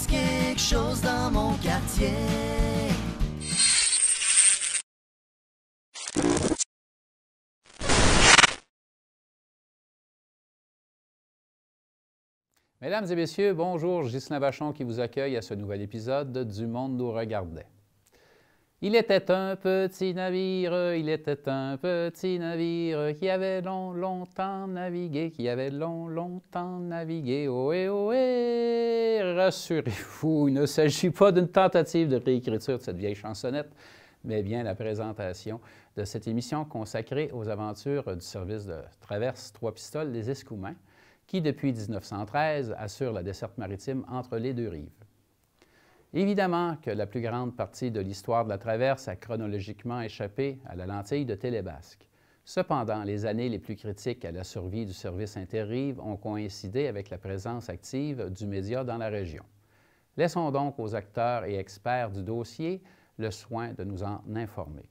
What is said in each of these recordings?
passe quelque chose dans mon quartier. Mesdames et messieurs, bonjour, Ghislain Vachon qui vous accueille à ce nouvel épisode de Du monde nous regardait. Il était un petit navire, il était un petit navire qui avait longtemps navigué, longtemps navigué. Ohé, ohé! Rassurez-vous, il ne s'agit pas d'une tentative de réécriture de cette vieille chansonnette, mais bien la présentation de cette émission consacrée aux aventures du service de traverse Trois-Pistoles des Escoumins, qui, depuis 1913, assure la desserte maritime entre les deux rives. Évidemment que la plus grande partie de l'histoire de la traverse a chronologiquement échappé à la lentille de Télébasque. Cependant, les années les plus critiques à la survie du service interrive ont coïncidé avec la présence active du média dans la région. Laissons donc aux acteurs et experts du dossier le soin de nous en informer.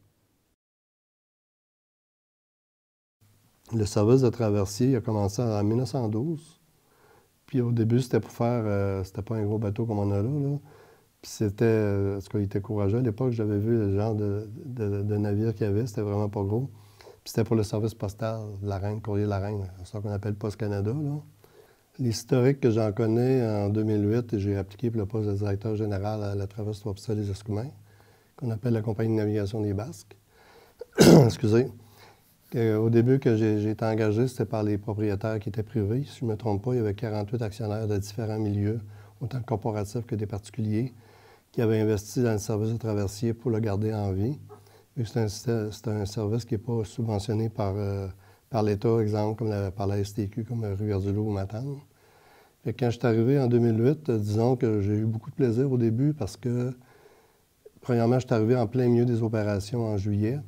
Le service de traversier a commencé en 1912. Puis au début, c'était pour faire... c'était pas un gros bateau comme on a là. Puis c'était... en tout cas, il était courageux. À l'époque, j'avais vu le genre de navire qu'il y avait. C'était vraiment pas gros. Puis c'était pour le service postal, la Reine, Courrier de la Reine. C'est ça qu'on appelle Poste Canada, là. L'historique que j'en connais, en 2008, j'ai appliqué pour le poste de directeur général à la traverse Trois-Pistoles des Escoumins, qu'on appelle la Compagnie de navigation des Basques. Excusez. Au début que j'ai été engagé, c'était par les propriétaires qui étaient privés. Si je ne me trompe pas, il y avait 48 actionnaires de différents milieux, autant corporatifs que des particuliers, qui avaient investi dans le service de traversier pour le garder en vie. C'est un service qui n'est pas subventionné par l'État, exemple, comme par la STQ, comme Rivière-du-Loup ou Matane. Fait que quand je suis arrivé en 2008, disons que j'ai eu beaucoup de plaisir au début parce que, premièrement, je suis arrivé en plein milieu des opérations en juillet.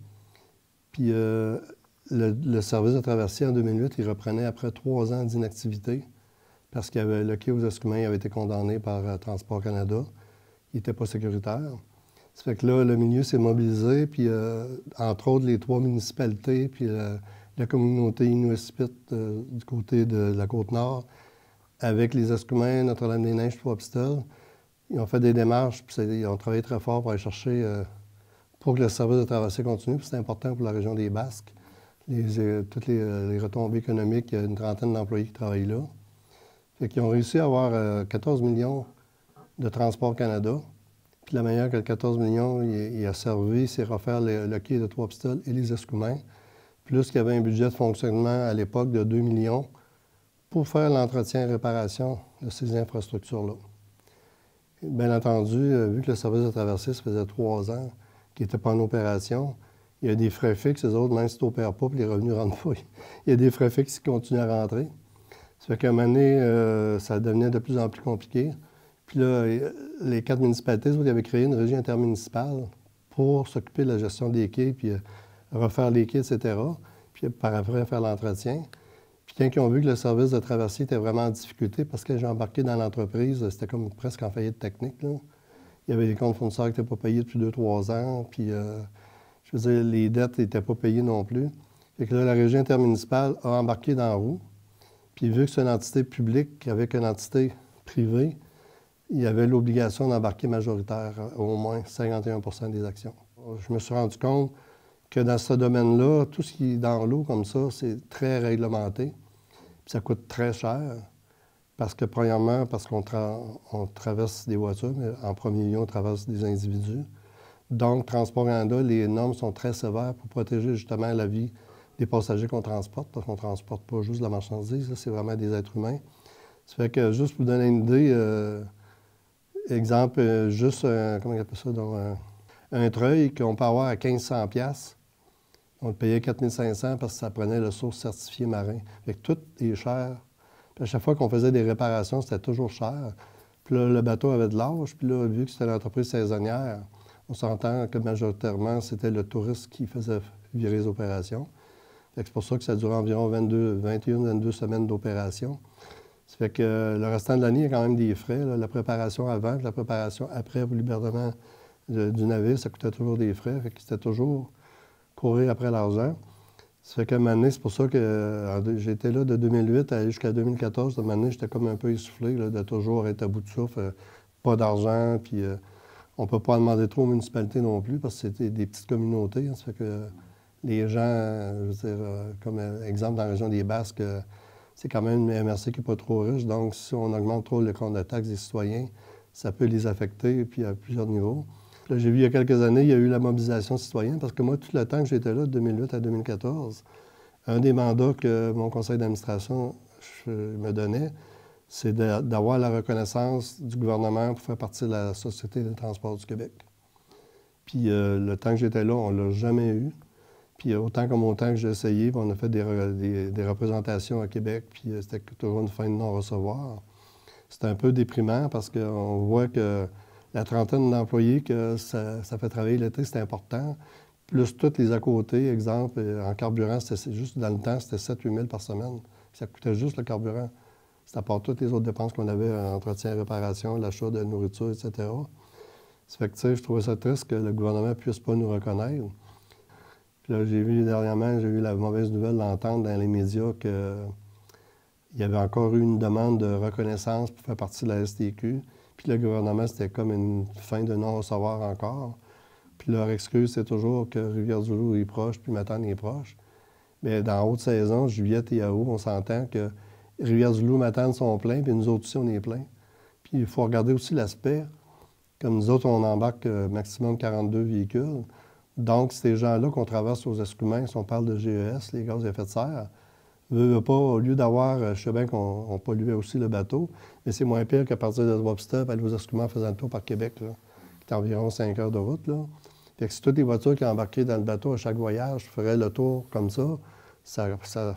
Puis le service de traversier en 2008, il reprenait après 3 ans d'inactivité parce que le quai aux Escoumins avait été condamné par Transport Canada. Il n'était pas sécuritaire. Ça fait que là, le milieu s'est mobilisé, puis entre autres, les 3 municipalités, puis la communauté inuit du côté de la Côte-Nord, avec les Escoumins, Notre-Dame-des-Neiges, Trois-Pistoles, ils ont fait des démarches, puis ils ont travaillé très fort pour aller chercher pour que le service de traversier continue, puis c'est important pour la région des Basques. Toutes les retombées économiques, il y a une trentaine d'employés qui travaillent là. Fait qu'ils ont réussi à avoir 14 millions de Transport Canada. Puis la manière que le 14 millions il a servi, c'est refaire le quai de Trois-Pistoles et les Escoumins, plus qu'il y avait un budget de fonctionnement à l'époque de 2 millions pour faire l'entretien et réparation de ces infrastructures-là. Bien entendu, vu que le service de traversier, ça faisait 3 ans qu'il n'était pas en opération, il y a des frais fixes, les autres, même si tu n'opères pas, puis les revenus ne rentrent pas, il y a des frais fixes qui continuent à rentrer. Ça fait qu'à un moment donné, ça devenait de plus en plus compliqué. Puis là, les 4 municipalités, ils avaient créé une régie intermunicipale pour s'occuper de la gestion des quais, puis refaire les quais, etc. Puis par après, faire l'entretien. Puis quand ils ont vu que le service de traversier était vraiment en difficulté, parce que j'ai embarqué dans l'entreprise, c'était comme presque en faillite technique, là. Il y avait des comptes fournisseurs qui n'étaient pas payés depuis 2-3 ans, puis je veux dire, les dettes n'étaient pas payées non plus. Fait que là, la régie intermunicipale a embarqué dans la roue. Puis vu que c'est une entité publique avec une entité privée, il y avait l'obligation d'embarquer majoritaire, au moins 51 des actions. Je me suis rendu compte que dans ce domaine-là, tout ce qui est dans l'eau comme ça, c'est très réglementé. Puis ça coûte très cher. Parce que, premièrement, parce qu'on traverse des voitures, mais en premier lieu, on traverse des individus. Donc, Transport Canada, les normes sont très sévères pour protéger justement la vie des passagers qu'on transporte, parce qu'on ne transporte pas juste de la marchandise, c'est vraiment des êtres humains. Ça fait que, juste pour vous donner une idée, exemple, juste, comment on appelle ça, donc, un treuil qu'on peut avoir à 1500 $, on le payait 4500 parce que ça prenait le source certifié marin. Fait que tout est cher. Puis à chaque fois qu'on faisait des réparations, c'était toujours cher. Puis là, le bateau avait de l'âge, puis là, vu que c'était une entreprise saisonnière, on s'entend que majoritairement, c'était le touriste qui faisait virer les opérations. C'est pour ça que ça durait environ 21-22 semaines d'opération. Ça fait que le restant de l'année, il y a quand même des frais. Là. La préparation avant, la préparation après pour l'hébergement du navire, ça coûtait toujours des frais. Fait que c'était toujours courir après l'argent. Ça fait qu'à un moment donné, c'est pour ça que j'étais là de 2008 jusqu'à 2014. À un moment donné, j'étais comme un peu essoufflé là, de toujours être à bout de souffle, pas d'argent, puis on ne peut pas en demander trop aux municipalités non plus, parce que c'était des petites communautés. Hein, ça fait que les gens, je veux dire, comme exemple dans la région des Basques, c'est quand même une MRC qui n'est pas trop riche, donc si on augmente trop le compte de taxes des citoyens, ça peut les affecter, puis à plusieurs niveaux. Là, j'ai vu il y a quelques années, il y a eu la mobilisation citoyenne, parce que moi, tout le temps que j'étais là, de 2008 à 2014, un des mandats que mon conseil d'administration me donnait, c'est d'avoir la reconnaissance du gouvernement pour faire partie de la Société des transports du Québec. Puis le temps que j'étais là, on ne l'a jamais eu. Puis autant que j'ai essayé, on a fait des représentations à Québec, puis c'était toujours une fin de non-recevoir. C'était un peu déprimant parce qu'on voit que la trentaine d'employés que ça fait travailler l'été, c'est important. Plus tous les à côté, exemple, en carburant, c'était juste dans le temps, c'était 7-8 000 par semaine. Ça coûtait juste le carburant. C'est à part toutes les autres dépenses qu'on avait, entretien, réparation, l'achat de nourriture, etc. Ça fait que, tu sais, je trouvais ça triste que le gouvernement ne puisse pas nous reconnaître. Puis là, dernièrement, j'ai eu la mauvaise nouvelle d'entendre dans les médias qu'il y avait encore eu une demande de reconnaissance pour faire partie de la STQ. Puis le gouvernement, c'était comme une fin de non-recevoir encore. Puis leur excuse, c'est toujours que Rivière-du-Loup est proche, puis Matane est proche. Mais dans haute saison, juillet et août, on s'entend que Rivière-du-Loup, Matane sont pleins, puis nous autres aussi, on est pleins. Puis il faut regarder aussi l'aspect. Comme nous autres, on embarque maximum 42 véhicules. Donc, ces gens-là qu'on traverse aux escoumins, si on parle de GES, les gaz à effet de serre, veut pas, au lieu d'avoir, je sais bien qu'on polluait aussi le bateau, mais c'est moins pire qu'à partir de Webster, aller aux escoumins en faisant le tour par Québec, là, qui est environ 5 heures de route. Là. Fait que si toutes les voitures qui embarquaient dans le bateau à chaque voyage feraient le tour comme ça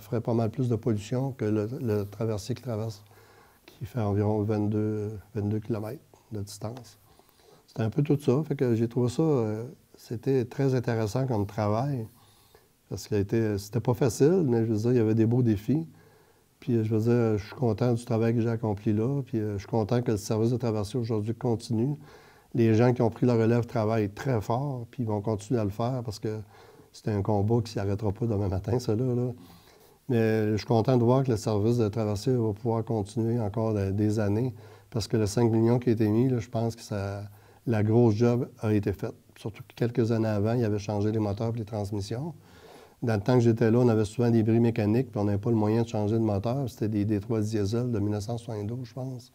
ferait pas mal plus de pollution que le traversier qui fait environ 22 km de distance. C'était un peu tout ça. Fait que j'ai trouvé ça, c'était très intéressant comme travail. Parce que c'était pas facile, mais je veux dire, il y avait des beaux défis. Puis je veux dire, je suis content du travail que j'ai accompli là. Puis je suis content que le service de traversier aujourd'hui continue. Les gens qui ont pris la relève travaillent très fort, puis ils vont continuer à le faire parce que c'est un combat qui ne s'arrêtera pas demain matin, ça là. Mais je suis content de voir que le service de traversier va pouvoir continuer encore des années parce que le 5 millions qui a été mis, là, je pense que la grosse job a été faite. Surtout que quelques années avant, il avait changé les moteurs et les transmissions. Dans le temps que j'étais là, on avait souvent des bris mécaniques, puis on n'avait pas le moyen de changer de moteur. C'était des Détroit diesel de 1972, je pense.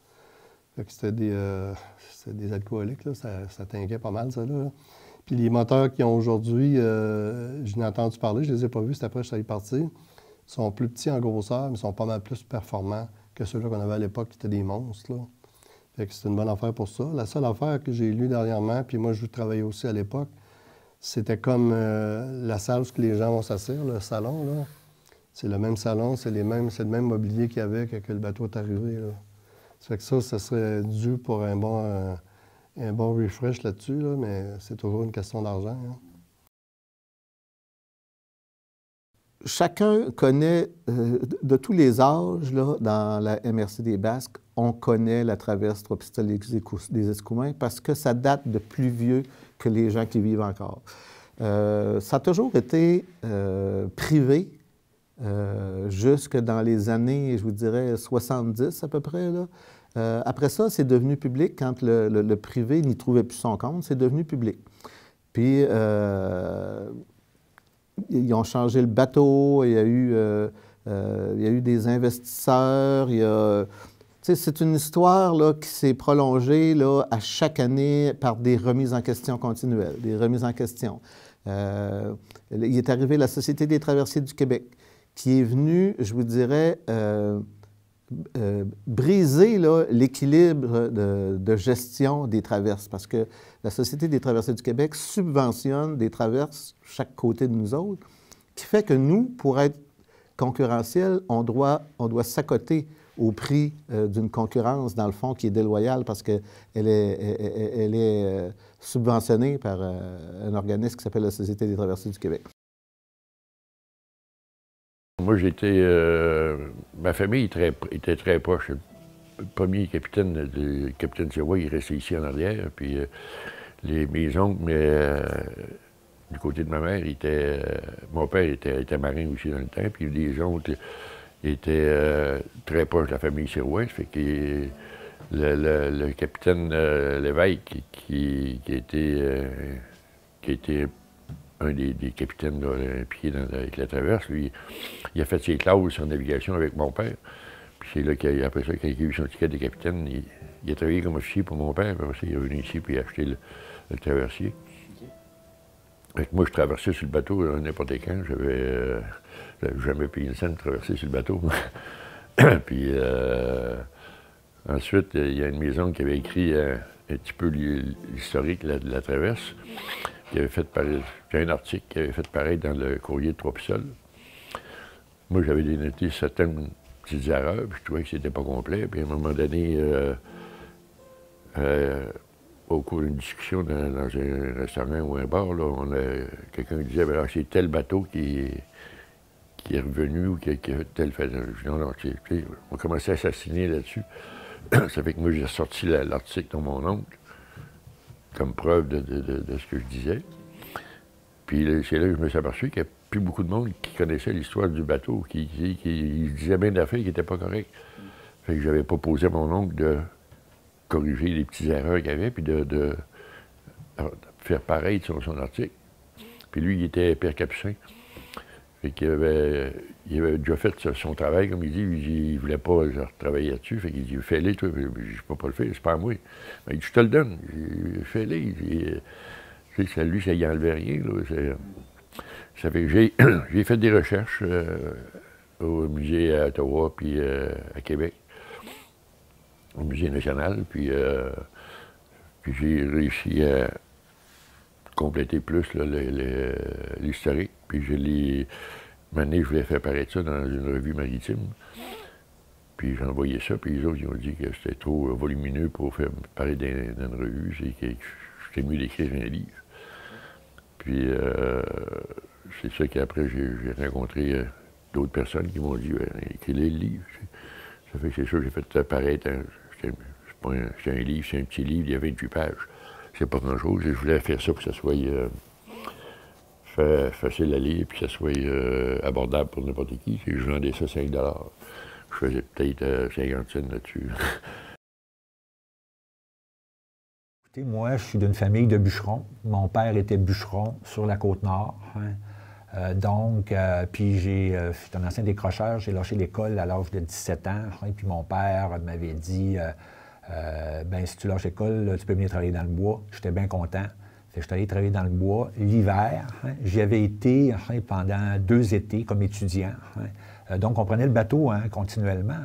Fait que c'était des alcooliques, là. Ça tinquait pas mal, ça, là. Puis les moteurs qu'ils ont aujourd'hui, je n'ai entendu parler, je ne les ai pas vus, c'est après que je suis parti, sont plus petits en grosseur, mais sont pas mal plus performants que ceux-là qu'on avait à l'époque, qui étaient des monstres, là. Fait que c'est une bonne affaire pour ça. La seule affaire que j'ai lue dernièrement, puis moi, je travaillais aussi à l'époque, c'était comme la salle où les gens vont s'asseoir, le salon, là. C'est le même salon, c'est le même mobilier qu'il y avait quand le bateau est arrivé, là. Ça fait que ça serait dû pour un bon refresh là-dessus, là, mais c'est toujours une question d'argent. Hein. Chacun connaît, de tous les âges, là, dans la MRC des Basques, on connaît la traverse Trois-Pistoles des Escoumins parce que ça date de plus vieux que les gens qui vivent encore. Ça a toujours été privé jusque dans les années, je vous dirais, 70 à peu près, là. Après ça, c'est devenu public quand le privé n'y trouvait plus son compte, c'est devenu public. Puis, ils ont changé le bateau, il y a eu des investisseurs, c'est une histoire là, qui s'est prolongée là, à chaque année par des remises en question continuelles, des remises en question. Il est arrivé la Société des traversiers du Québec, qui est venue, je vous dirais, briser l'équilibre de gestion des traverses, parce que la Société des traversiers du Québec subventionne des traverses chaque côté de nous autres, qui fait que nous, pour être concurrentiel, on doit s'accoter au prix d'une concurrence, dans le fond, qui est déloyale parce qu'elle est subventionnée par un organisme qui s'appelle la Société des traversiers du Québec. Moi, ma famille était très proche. Le premier capitaine, le capitaine Sirois, il restait ici en arrière. Puis mes oncles, du côté de ma mère, mon père était marin aussi dans le temps. Puis les oncles étaient très proches de la famille Sirois. Fait que le capitaine Lévesque, qui a été un des capitaines là, impliqués avec la traverse, lui, il a fait ses classes en navigation avec mon père. Puis c'est là qu'après ça, quand il a eu son ticket de capitaine, il a travaillé comme officier pour mon père. Puis après ça, il est revenu ici et il a acheté le traversier. Fait que moi, je traversais sur le bateau n'importe quand. J'avais jamais payé une scène de traverser sur le bateau. Puis ensuite, il y a une maison qui avait écrit un petit peu l'historique de la traverse. Qui avait fait pareil, un article qui avait fait pareil dans le courrier de Trois-Pistoles. Moi, j'avais dénoté certaines petites erreurs, puis je trouvais que c'était pas complet. Puis à un moment donné, au cours d'une discussion dans un restaurant ou un bar, là, quelqu'un disait ben, c'est tel bateau qui est revenu ou qui a fait tel fait. Non, on commençait à assassiner là-dessus. Ça fait que moi, j'ai sorti l'article de mon oncle comme preuve de ce que je disais. Puis c'est là que je me suis aperçu qu'il n'y a plus beaucoup de monde qui connaissait l'histoire du bateau, qui disait bien d'affaires qui n'étaient pas correctes. Fait que j'avais proposé à mon oncle de corriger les petites erreurs qu'il y avait, puis de faire pareil sur son article. Puis lui, il était père capucin. Fait qu'il avait déjà fait son travail, comme il dit. Il ne voulait pas travailler là-dessus. Fait qu'il dit, fais-le, toi. Je ne peux pas le faire, c'est pas à moi. Mais il dit, je te le donne. Fais-le. Lui, ça y enlevait rien. Là. Ça fait que j'ai fait des recherches au musée à Ottawa, puis à Québec, au musée national. Puis j'ai réussi à compléter plus l'historique. Puis maintenant, je voulais faire paraître ça dans une revue maritime. Puis j'ai envoyé ça, puis les autres, ils ont dit que c'était trop volumineux pour faire paraître dans une revue. C'est que c'était mieux d'écrire un livre. Puis c'est ça qu'après, j'ai rencontré d'autres personnes qui m'ont dit écrivez le livre. Ça fait que c'est ça que j'ai fait paraître. C'est un livre, c'est un petit livre, il y a 28 pages. C'est pas grand-chose. Je voulais faire ça pour que ça soit facile à lire, puis que ça soit abordable pour n'importe qui. Je vendais ça 5 $. Je faisais peut-être 50 cents là-dessus. Écoutez, moi, je suis d'une famille de bûcherons. Mon père était bûcheron sur la Côte-Nord. Puis j'étais un ancien décrocheur. J'ai lâché l'école à l'âge de 17 ans. Puis mon père m'avait dit ben si tu lâches l'école, tu peux venir travailler dans le bois. J'étais bien content. Je suis allé travailler dans le bois l'hiver. J'y avais été pendant 2 étés comme étudiant. Donc, on prenait le bateau continuellement.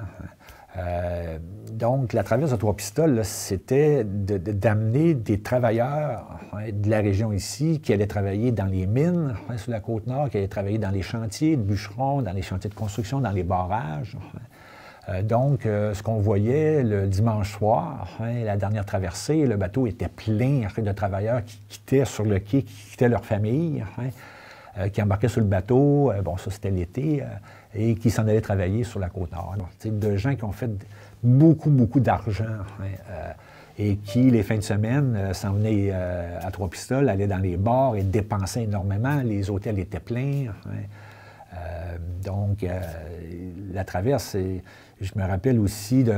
Donc, la traverse de Trois-Pistoles, c'était d'amener des travailleurs de la région ici qui allaient travailler dans les mines sur la Côte-Nord, qui allaient travailler dans les chantiers de bûcherons, dans les chantiers de construction, dans les barrages. Donc, ce qu'on voyait le dimanche soir, la dernière traversée, le bateau était plein de travailleurs qui quittaient sur le quai, qui quittaient leur famille, qui embarquaient sur le bateau, bon, ça c'était l'été, et qui s'en allaient travailler sur la Côte-Nord. C'est de gens qui ont fait beaucoup, beaucoup d'argent et qui, les fins de semaine, s'en venaient à Trois-Pistoles, allaient dans les bars et dépensaient énormément. Les hôtels étaient pleins. Donc, la traverse, je me rappelle aussi de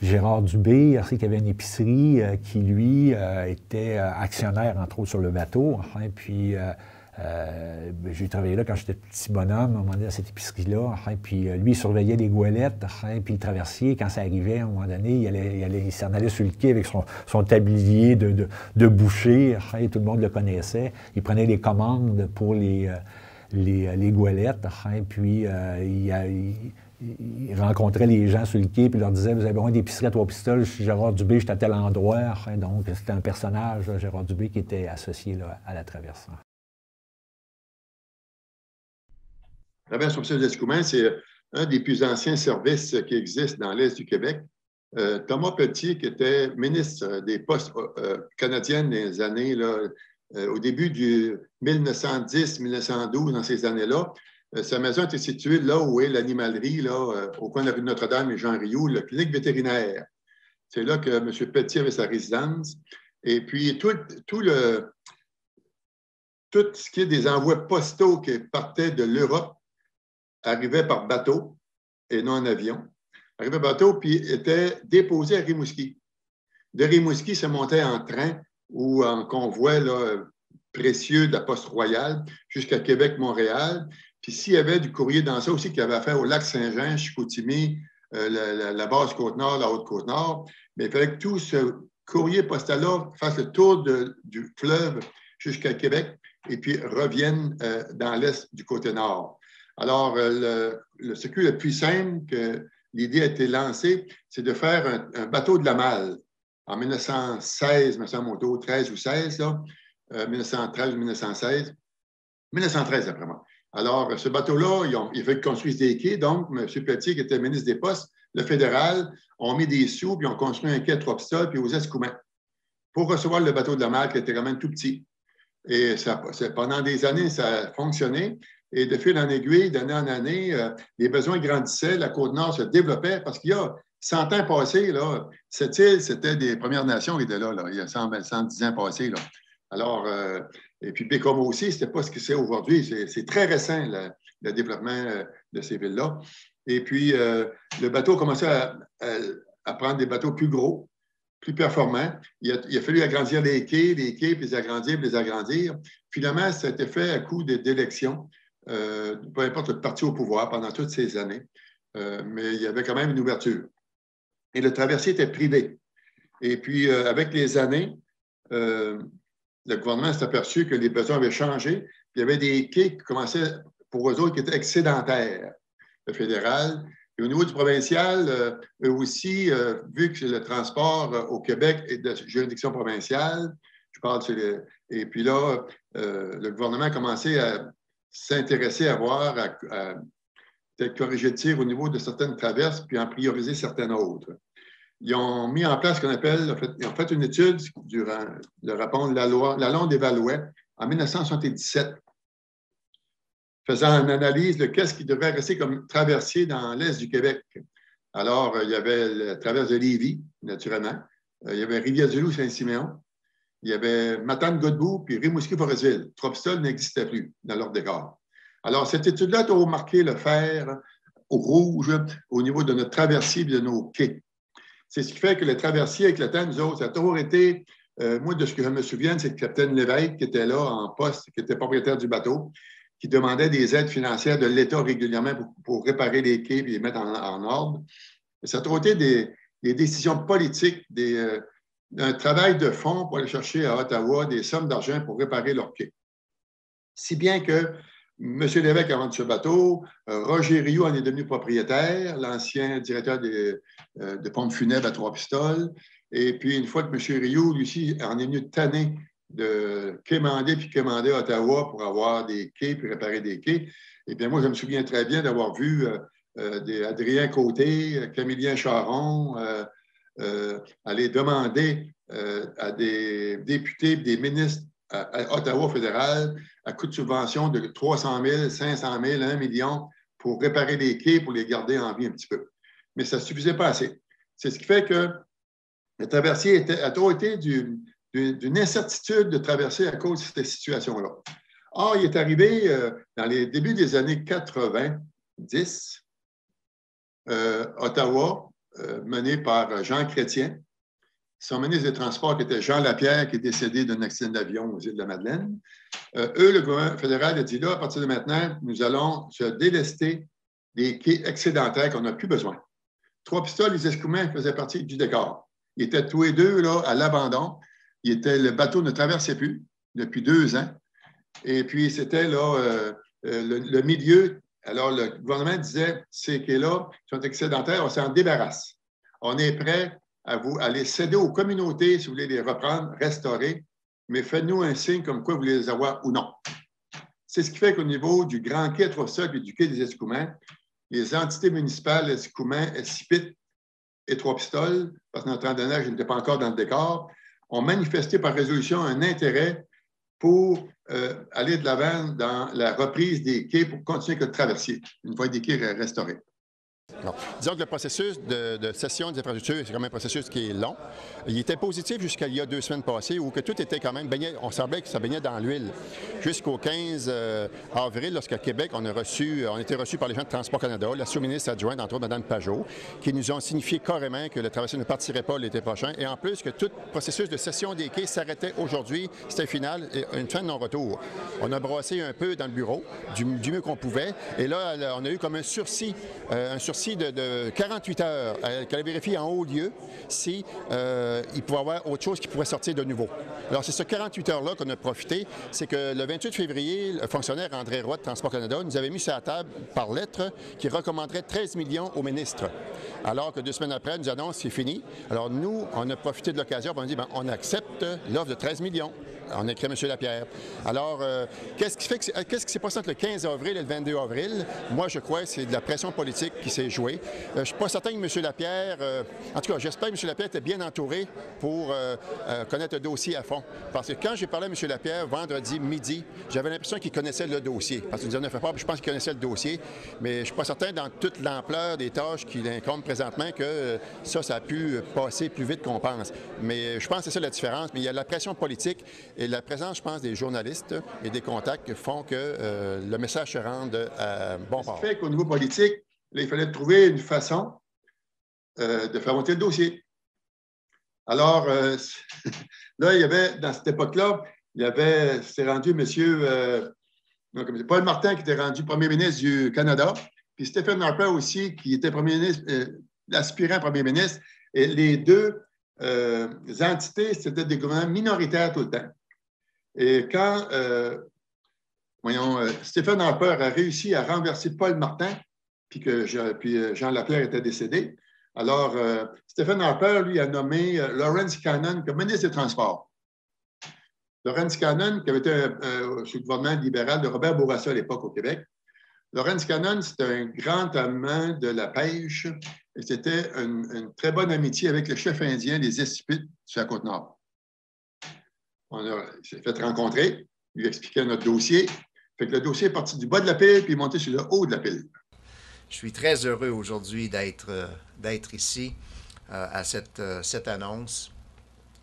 Gérard Dubé, qui avait une épicerie qui, lui, était actionnaire, entre autres, sur le bateau. Puis, j'ai travaillé là quand j'étais petit bonhomme, à un moment donné, à cette épicerie-là. Puis, lui, il surveillait les goélettes, puis le traversier. Quand ça arrivait, à un moment donné, il s'en allait sur le quai avec son tablier de boucher. Tout le monde le connaissait. Il prenait les commandes pour les goélettes, puis il rencontrait les gens sur le quai, puis il leur disait « Vous avez besoin d'épicerie à Trois-Pistoles, je suis Gérard Dubé, je suis à tel endroit. » Donc, c'était un personnage, Gérard Dubé, qui était associé là, à la traverse. La traverse Trois-Pistoles d'Escoumins, c'est un des plus anciens services qui existent dans l'Est du Québec. Thomas Pelletier, qui était ministre des Postes canadiennes dans les années, là, au début du 1910-1912, dans ces années-là, sa maison était située là où est l'animalerie, là, au coin de la rue de Notre-Dame et Jean Rioux, la clinique vétérinaire. C'est là que M. Pelletier avait sa résidence. Et puis, tout ce qui est des envois postaux qui partaient de l'Europe arrivait par bateau et non en avion. Arrivait le bateau, puis était déposé à Rimouski. De Rimouski, se montait en train ou en convoi là, précieux de la Poste Royale jusqu'à Québec-Montréal. Puis s'il y avait du courrier dans ça aussi qu'il y avait affaire au lac Saint-Jean, Chicoutimi, la base Côte-Nord, la Haute-Côte-Nord, mais il fallait que tout ce courrier postal-là fasse le tour du fleuve jusqu'à Québec et puis revienne dans l'est du côté nord. Alors, le circuit le plus simple que l'idée a été lancée, c'est de faire un bateau de la malle. En 1916, me semble, 13 ou 16, là, 1913 ou 1916. 1913, après moi. Alors, ce bateau-là, il fallait qu'ils construisent des quais. Donc, M. Pelletier, qui était ministre des Postes, le fédéral, ont mis des sous, puis ont construit un quai à Trois-Pistoles, puis aux Escoumins, pour recevoir le bateau de la mer, qui était quand même tout petit. Et pendant des années, ça a fonctionné. Et de fil en aiguille, d'année en année, les besoins grandissaient, la Côte-Nord se développait, parce qu'il y a 100 ans passés, là, cette île, c'était des Premières Nations qui étaient là, il y a 110 ans passés. Là. Alors, et puis Bécomo aussi, ce n'était pas ce que c'est aujourd'hui. C'est très récent, le développement de ces villes-là. Et puis, le bateau a commencé à prendre des bateaux plus gros, plus performants. Il a fallu agrandir les quais, puis les agrandir. Finalement, ça a été fait à coup d'élections, peu importe le parti au pouvoir pendant toutes ces années. Mais il y avait quand même une ouverture. Et le traversier était privé. Et puis, avec les années, le gouvernement s'est aperçu que les besoins avaient changé. Il y avait des quais qui commençaient, pour eux autres, qui étaient excédentaires, le fédéral. Et au niveau du provincial, eux aussi, vu que le transport au Québec est de juridiction provinciale, je parle et puis là, le gouvernement a commencé à s'intéresser à voir, à peut-être corriger le tir au niveau de certaines traverses, puis en prioriser certaines autres. Ils ont mis en place ce qu'on appelle, ils ont fait une étude durant le rapport La Londe des Valouais en 1977, faisant une analyse de qu'est-ce qui devrait rester comme traversier dans l'est du Québec. Alors, il y avait la traverse de Lévis, naturellement. Il y avait Rivière-du-Loup-Saint-Siméon. Il y avait Matane-Godbout, puis Rimouski-Forestville. Trois-Pistoles n'existait plus dans leur décor. Alors, cette étude-là a marqué le fer au rouge au niveau de notre traversier et de nos quais. C'est ce qui fait que le traversier, avec le temps, nous autres, ça a toujours été, moi, de ce que je me souviens, c'est le capitaine Lévesque qui était là en poste, qui était propriétaire du bateau, qui demandait des aides financières de l'État régulièrement pour réparer les quais et les mettre en ordre. Et ça a toujours été des décisions politiques, un travail de fond pour aller chercher à Ottawa des sommes d'argent pour réparer leurs quais. Si bien que M. Lévesque a vendu ce bateau, Roger Rioux en est devenu propriétaire, l'ancien directeur de pompes funèbres à Trois-Pistoles. Et puis, une fois que M. Rioux, lui aussi, en est venu tanner de quémander à Ottawa pour avoir des quais puis réparer des quais, eh bien, moi, je me souviens très bien d'avoir vu Adrien Côté, Camillien Charon aller demander à des députés, des ministres à Ottawa fédéral à coût de subvention de 300 000, 500 000, 1 million pour réparer les quais, pour les garder en vie un petit peu. Mais ça ne suffisait pas assez. C'est ce qui fait que le traversier a toujours été d'une incertitude de traverser à cause de cette situation-là. Or, il est arrivé dans les débuts des années 90, Ottawa, mené par Jean Chrétien, son ministre des Transports, qui était Jean Lapierre, qui est décédé d'un accident d'avion aux îles de la Madeleine. Le gouvernement fédéral a dit là, à partir de maintenant, nous allons se délester des quais excédentaires qu'on n'a plus besoin. Trois-Pistoles, les Escoumins faisaient partie du décor. Ils étaient tous les deux là, à l'abandon. Le bateau ne traversait plus depuis 2 ans. Et puis, c'était là le milieu. Alors, le gouvernement disait, ces quais-là sont excédentaires, on s'en débarrasse. On est prêt à les céder aux communautés si vous voulez les reprendre, restaurer, mais faites-nous un signe comme quoi vous voulez les avoir ou non. C'est ce qui fait qu'au niveau du Grand Quai à Trois-Pistoles et du Quai des Escoumins, les entités municipales, Escoumins, Escipit et Trois-Pistoles, parce que notre randonnage n'était pas encore dans le décor, ont manifesté par résolution un intérêt pour aller de l'avant dans la reprise des quais pour continuer avec le traversier, une fois des quais restaurés. Non. Disons que le processus de cession des infrastructures, c'est quand même un processus qui est long. Il était positif jusqu'à il y a 2 semaines passées où que tout était quand même baigné, on semblait que ça baignait dans l'huile. Jusqu'au 15 avril, lorsqu'à Québec, on a été reçus par les gens de Transport Canada, la sous-ministre adjointe, entre autres Mme Pajot, qui nous ont signifié carrément que le traversier ne partirait pas l'été prochain et en plus que tout processus de cession des quais s'arrêtait aujourd'hui. C'était final, une fin de non-retour. On a brassé un peu dans le bureau, du mieux qu'on pouvait, et là, on a eu comme un sursis de 48 heures qu'elle a vérifié en haut lieu si il pouvait y avoir autre chose qui pourrait sortir de nouveau. Alors, c'est ce 48 heures-là qu'on a profité. C'est que le 28 février, le fonctionnaire André Roy de Transport Canada nous avait mis sur la table par lettre qu'il recommanderait 13 millions au ministre. Alors que 2 semaines après, elle nous annonce que c'est fini. Alors, nous, on a profité de l'occasion pour nous dire, on accepte l'offre de 13 millions. On a écrit à M. Lapierre. Alors, qu'est-ce qui s'est passé entre le 15 avril et le 22 avril? Moi, je crois que c'est de la pression politique qui s'est jouée. Je ne suis pas certain que M. Lapierre... en tout cas, j'espère que M. Lapierre était bien entouré pour connaître le dossier à fond. Parce que quand j'ai parlé à M. Lapierre vendredi midi, j'avais l'impression qu'il connaissait le dossier. Parce qu'il nous en a fait part, puis je pense qu'il connaissait le dossier. Mais je ne suis pas certain, dans toute l'ampleur des tâches qu'il incombe présentement, que ça a pu passer plus vite qu'on pense. Mais je pense que c'est ça la différence. Mais il y a la pression politique et la présence, je pense, des journalistes et des contacts font que le message se rende à bon port. Ce qui fait qu'au niveau politique, là, il fallait trouver une façon de faire monter le dossier. Alors, là, il y avait, dans cette époque-là, c'était rendu M. Paul Martin qui était rendu premier ministre du Canada, puis Stephen Harper aussi, qui était premier ministre, l'aspirant premier ministre. Et les deux entités, c'était des gouvernements minoritaires tout le temps. Et quand, Stephen Harper a réussi à renverser Paul Martin, puis Jean Lapierre était décédé, alors Stephen Harper, lui, a nommé Lawrence Cannon comme ministre des Transports. Lawrence Cannon, qui avait été sous le gouvernement libéral de Robert Bourassa à l'époque au Québec. Lawrence Cannon, c'était un grand amant de la pêche et c'était une très bonne amitié avec le chef indien des Escipites sur la Côte-Nord. Il s'est fait rencontrer, lui expliquer notre dossier. Fait que le dossier est parti du bas de la pile puis est monté sur le haut de la pile. Je suis très heureux aujourd'hui d'être ici à cette annonce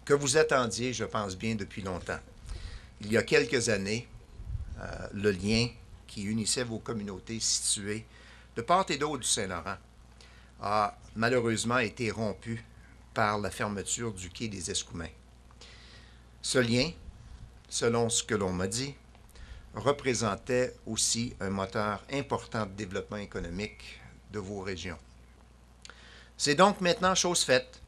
que vous attendiez, je pense bien, depuis longtemps. Il y a quelques années, le lien qui unissait vos communautés situées de part et d'autre du Saint-Laurent a malheureusement été rompu par la fermeture du quai des Escoumins. Ce lien, selon ce que l'on m'a dit, représentait aussi un moteur important de développement économique de vos régions. C'est donc maintenant chose faite,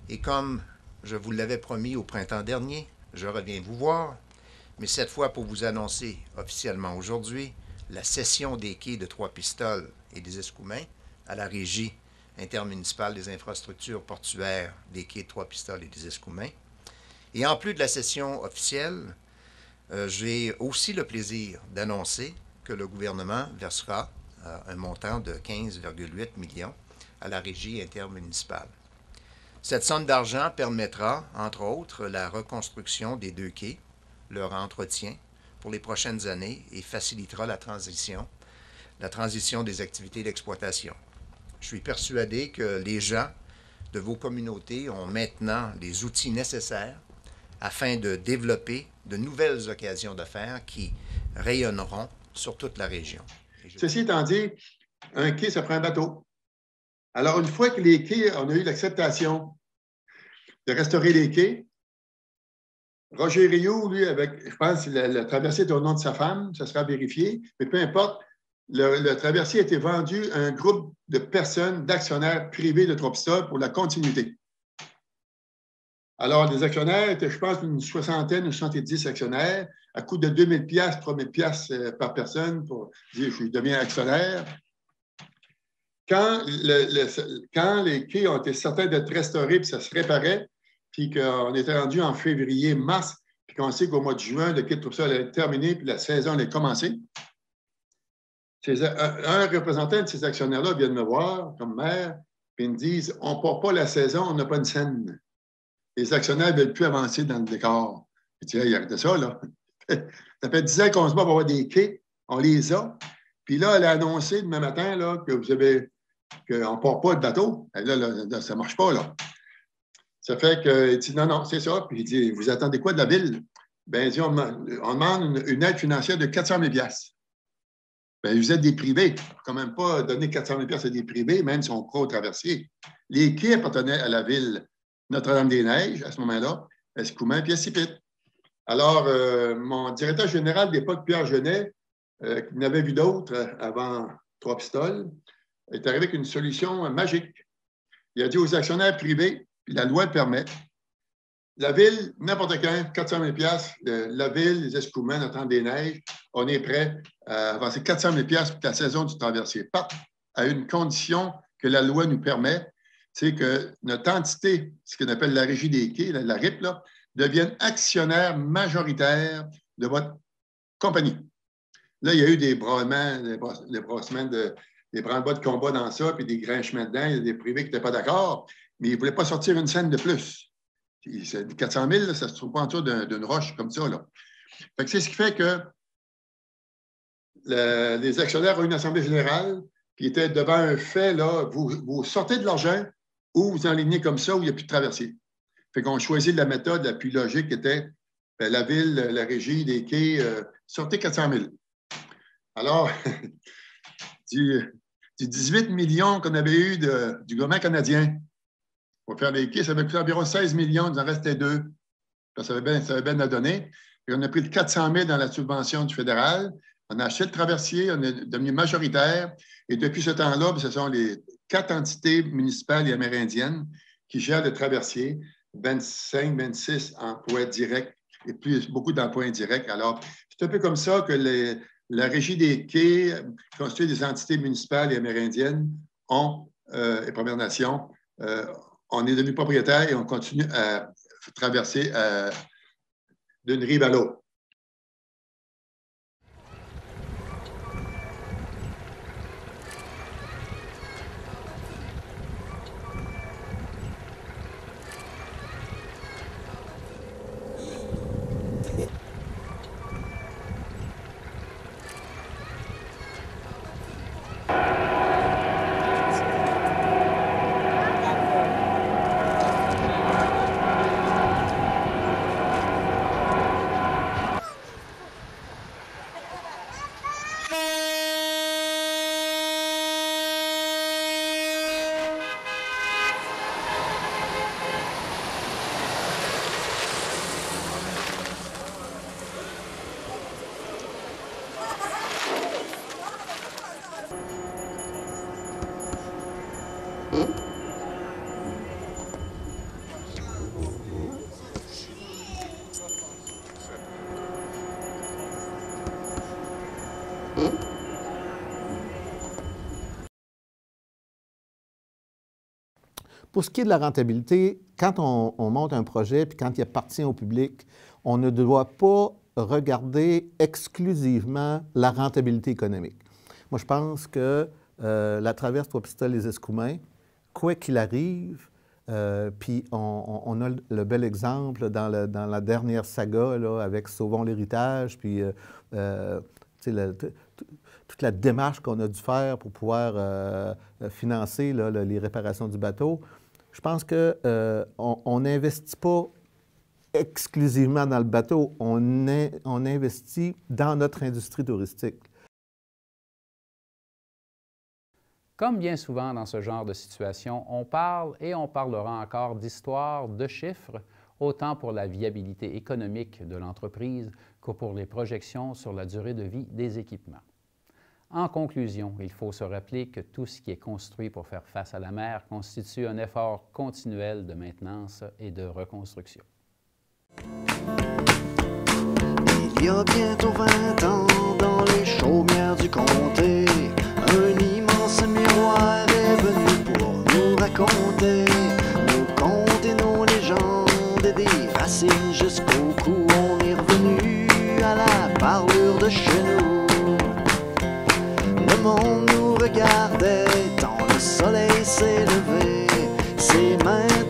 et comme je vous l'avais promis au printemps dernier, je reviens vous voir, mais cette fois pour vous annoncer officiellement aujourd'hui la cession des quais de Trois-Pistoles et des Escoumins à la Régie intermunicipale des infrastructures portuaires des quais de Trois-Pistoles et des Escoumins. Et en plus de la cession officielle, j'ai aussi le plaisir d'annoncer que le gouvernement versera un montant de 15,8 millions à la Régie intermunicipale. Cette somme d'argent permettra, entre autres, la reconstruction des 2 quais, leur entretien pour les prochaines années et facilitera la transition des activités d'exploitation. Je suis persuadé que les gens de vos communautés ont maintenant les outils nécessaires afin de développer de nouvelles occasions d'affaires qui rayonneront sur toute la région. Ceci étant dit, un quai, ça prend un bateau. Alors, une fois que les quais, on a eu l'acceptation de restaurer les quais, Roger Rioux, lui, je pense que la traversée est au nom de sa femme, ça sera vérifié, mais peu importe, le traversier a été vendu à un groupe de personnes, d'actionnaires privés de Trois-Pistoles pour la continuité. Alors, les actionnaires étaient, je pense, une soixantaine ou 70 actionnaires, à coût de 2 000 $, 3 000 $ par personne pour dire je deviens actionnaire. Quand les quais ont été certains d'être restaurés, puis ça se réparait, puis qu'on était rendu en février, mars, puis qu'on sait qu'au mois de juin, le quai de Trois-Pistoles allait être terminé, puis la saison allait commencer. Un représentant de ces actionnaires-là vient de me voir comme maire, puis ils me disent on ne part pas la saison, on n'a pas une scène. Les actionnaires ne veulent plus avancer dans le décor. Je dis, il arrête ça, là. Ça fait 10 ans qu'on se bat pour avoir des quais, on les a. Puis là, elle a annoncé demain matin là, que vous avez qu'on ne part pas de bateau. Et là, ça ne marche pas, là. Ça fait qu'il dit, non, c'est ça. Puis il dit, vous attendez quoi de la ville? Bien, il dit, on demande une aide financière de 400 000 $. Bien, vous êtes des privés. Il ne faut quand même pas donner 400 000 $ à des privés, même si on croit au traversier. Les quais appartenaient à la ville Notre-Dame-des-Neiges, à ce moment-là, Escoumins, puis Escipit. Alors, mon directeur général d'époque, Pierre Genet, qui n'avait vu d'autres avant Trois-Pistoles, est arrivé avec une solution magique. Il a dit aux actionnaires privés, puis la loi le permet, la ville, n'importe quand, 400 000 $, la ville, les Escoumins, Notre-Dame-des-Neiges, on est prêt à avancer 400 000 $ pour que la saison du traversier parte, à une condition que la loi nous permet, c'est que notre entité, ce qu'on appelle la Régie des quais, la RIP, là, devienne actionnaire majoritaire de votre compagnie. Là, il y a eu des brassements, des branle-bas de combat dans ça, puis des grinchements dedans. Il y a des privés qui n'étaient pas d'accord, mais ils ne voulaient pas sortir une scène de plus. 400 000, là, ça ne se trouve pas en dessous d'une roche comme ça, là. Fait que c'est ce qui fait que les actionnaires ont une assemblée générale qui était devant un fait, là, vous sortez de l'argent ou vous enlignez comme ça où il n'y a plus de traversier. Fait qu'on choisit la méthode la plus logique qui était la ville, la régie des quais, sortez 400 000. Alors, du 18 millions qu'on avait eu du gouvernement canadien pour faire les quais, ça avait coûté environ 16 millions, il en restait 2. Ça avait bien à donner. Et on a pris le 400 000 dans la subvention du fédéral. On a acheté le traversier, on est devenu majoritaire. Et depuis ce temps-là, ce sont les 4 entités municipales et amérindiennes qui gèrent le traversier, 25, 26 emplois directs et beaucoup d'emplois indirects. Alors, c'est un peu comme ça que la Régie des quais, constituée des entités municipales et amérindiennes, et Premières Nations, on est devenu propriétaire et on continue à traverser d'une rive à l'autre. Pour ce qui est de la rentabilité, quand on monte un projet puis quand il appartient au public, on ne doit pas regarder exclusivement la rentabilité économique. Moi, je pense que la traverse Trois-Pistoles-les-Escoumins, quoi qu'il arrive, puis on a le bel exemple dans la dernière saga là, avec Sauvons l'héritage, puis toute la démarche qu'on a dû faire pour pouvoir financer là, les réparations du bateau. Je pense qu'on n'investit pas exclusivement dans le bateau, on investit dans notre industrie touristique. Comme bien souvent dans ce genre de situation, on parle et on parlera encore d'histoires, de chiffres, autant pour la viabilité économique de l'entreprise que pour les projections sur la durée de vie des équipements. En conclusion, il faut se rappeler que tout ce qui est construit pour faire face à la mer constitue un effort continuel de maintenance et de reconstruction. Il y a bientôt 20 ans, dans les chaumières du comté, un immense miroir est venu pour nous raconter nos contes et nos légendes et des racines jusqu'au cou. On est revenu à la parure de chez nous. Le monde nous regardait tant le soleil s'est levé. C'est maintenant